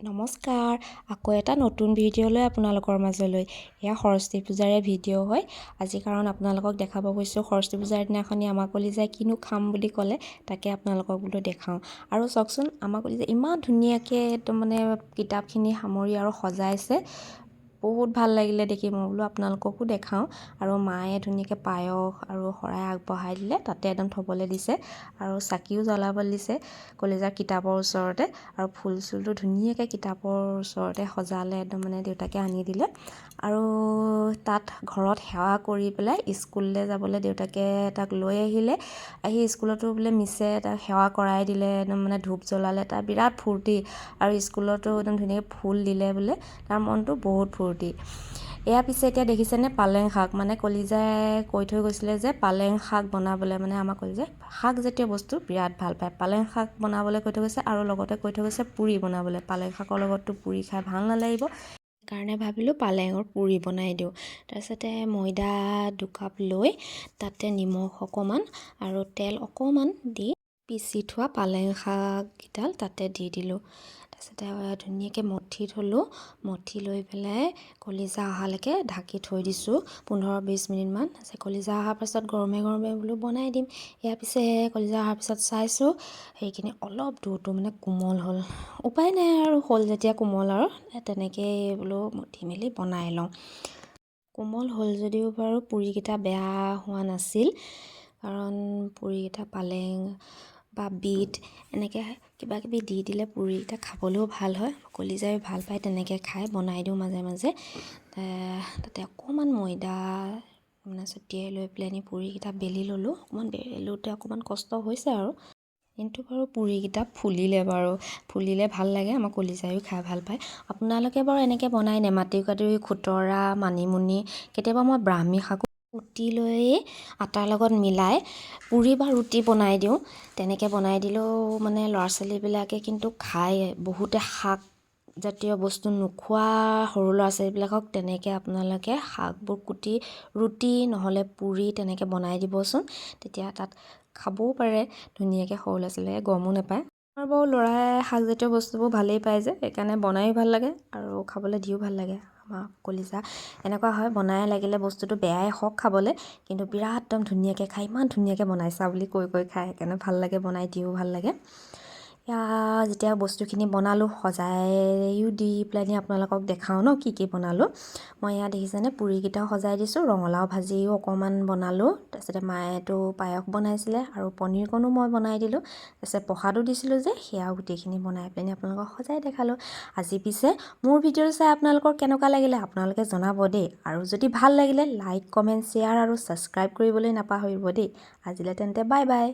নমস্কাৰ, আকৌ এটা নতুন ভিডিঅ'লৈ আপোনালোকৰ মাজলৈ। এয়া সৰস্বতী পূজাৰে ভিডিঅ' হয়। আজি কাৰণ আপোনালোকক দেখাব গৈছোঁ সৰস্বতী পূজাৰ দিনাখনি আমাৰ কলিজাই কিনো খাম বুলি ক'লে তাকে আপোনালোকক বোলো দেখাওঁ। আৰু চাওকচোন আমাৰ কলিজাই ইমান ধুনীয়াকৈ একদম মানে কিতাপখিনি সামৰি আৰু সজাইছে। বহুত ভাল লাগিলে দেখি, মই বোলো আপোনালোককো দেখাওঁ। আৰু মায়ে ধুনীয়াকৈ পায়স আৰু শৰাই আগবঢ়াই দিলে, তাতে একদম থ'বলৈ দিছে আৰু চাকিও জ্বলাবলৈ দিছে কলিজাৰ কিতাপৰ ওচৰতে। আৰু ফুল চুলটো ধুনীয়াকৈ কিতাপৰ ওচৰতে সজালে, একদম মানে দেউতাকে আনি দিলে। আৰু তাত ঘৰত সেৱা কৰি পেলাই স্কুললৈ যাবলৈ দেউতাকে তাক লৈ আহিলে। আহি স্কুলতো বোলে মিছে তাক সেৱা কৰাই দিলে, একদম মানে ধূপ জ্বলালে, তাৰ বিৰাট ফূৰ্তি। আৰু স্কুলতো একদম ধুনীয়াকৈ ফুল দিলে বোলে, তাৰ মনটো বহুত ফূৰ্তি। এয়া পিছে এতিয়া দেখিছেনে পালেং শাক, মানে কলিজাই কৈ থৈ গৈছিলে যে পালেং শাক বনাবলৈ, মানে আমাৰ কলিজাই শাকজাতীয় বস্তু বিৰাট ভাল পায়। পালেং শাক বনাবলৈ কৈ থৈ গৈছে আৰু লগতে কৈ থৈ গৈছে পুৰি বনাবলৈ। পালেং শাকৰ লগততো পুৰি খাই ভাল নালাগিব, সেইকাৰণে ভাবিলোঁ পালেঙৰ পুৰি বনাই দিওঁ। তাৰপিছতে ময়দা 2 কাপ লৈ তাতে নিমখ অকণমান আৰু তেল অকণমান দি পিচি থোৱা পালেং শাককেইডাল তাতে দি দিলোঁ। তাৰপিছতে ধুনীয়াকৈ মঠি থ'লোঁ। মঠি লৈ পেলাই কলিজা অহালৈকে ঢাকি থৈ দিছোঁ 15-20 মিনিটমান। তাৰপিছত কলিজা অহাৰ পাছত গৰমে গৰমে বোলো বনাই দিম। ইয়াৰ পিছে কলিজা অহাৰ পিছত চাইছোঁ সেইখিনি অলপ দূৰটো মানে কোমল হ'ল। উপায় নাই আৰু, হ'ল যেতিয়া কোমল আৰু তেনেকেই বোলো মঠি মেলি বনাই লওঁ। কোমল হ'ল যদিও বাৰু পুৰিকেইটা বেয়া হোৱা নাছিল, কাৰণ পুৰিকেইটা পালেং বা বিট এনেকৈ কিবা কিবি দি দিলে পুৰিকেইটা খাবলৈও ভাল হয়। কলিজাই ভাল পায় তেনেকৈ খাই, বনাই দিওঁ মাজে মাজে। তাতে অকণমান ময়দা মানে ছটিয়াই লৈ পেলাই পুৰিকেইটা বেলি ল'লোঁ। অকণমান বেলোতে অকণমান কষ্ট হৈছে আৰু, কিন্তু বাৰু পুৰিকেইটা ফুলিলে ভাল লাগে। আমাৰ কলিজাইও খাই ভাল পায়। আপোনালোকে বাৰু এনেকৈ বনাই নে? মাটিকাদুৰি, খুতৰা, মানিমুনি, কেতিয়াবা মই ব্ৰাহ্মী শাকো কুটি লৈ আটাৰ লগত মিলাই পুৰি বা ৰুটি বনাই দিওঁ। তেনেকৈ বনাই দিলেও মানে ল'ৰা ছোৱালীবিলাকে কিন্তু খায়। বহুতে শাকজাতীয় বস্তু নোখোৱা সৰু ল'ৰা ছোৱালীবিলাকক তেনেকৈ আপোনালোকে শাকবোৰ কুটি ৰুটি নহ'লে পুৰি তেনেকৈ বনাই দিবচোন, তেতিয়া তাত খাবও পাৰে ধুনীয়াকৈ। সৰু ল'ৰা ছোৱালীয়ে গমো নাপায়। আৰু বাৰু ল'ৰাই শাকজাতীয় বস্তুবোৰ ভালেই পায় যে, সেইকাৰণে বনায়ো ভাল লাগে আৰু খাবলৈ দিও ভাল লাগে। আমাৰ কলিজা এনেকুৱা হয়, বনাই লাগিলে বস্তুটো বেয়াই হওক খাবলৈ, কিন্তু বিৰাট একদম ধুনীয়াকৈ খায়। ইমান ধুনীয়াকৈ বনাইছা বুলি কৈ খায়, সেইকাৰণে ভাল লাগে, বনাই দিও ভাল লাগে। এয়া যেতিয়া বস্তুখিনি বনালোঁ, সজাইও দি পেলাই আপোনালোকক দেখাওঁ ন কি কি বনালোঁ। মই এয়া দেখিছেনে পুৰিকেইটাও সজাই দিছোঁ, ৰঙালাও ভাজিও অকণমান বনালোঁ। তাৰপিছতে মায়েতো পায়স বনাইছিলে আৰু পনীৰকণো মই বনাই দিলোঁ। তাৰপিছত প্ৰসাদো দিছিলোঁ যে, সেয়াও গোটেইখিনি বনাই পেলাই আপোনালোকক সজাই দেখালোঁ। আজি পিছে মোৰ ভিডিঅ'টো চাই আপোনালোকৰ কেনেকুৱা লাগিলে আপোনালোকে জনাব দেই। আৰু যদি ভাল লাগিলে লাইক, কমেণ্ট, শ্বেয়াৰ আৰু ছাবস্ক্ৰাইব কৰিবলৈ নাপাহৰিব দেই। আজিলৈ তেন্তে বাই বাই।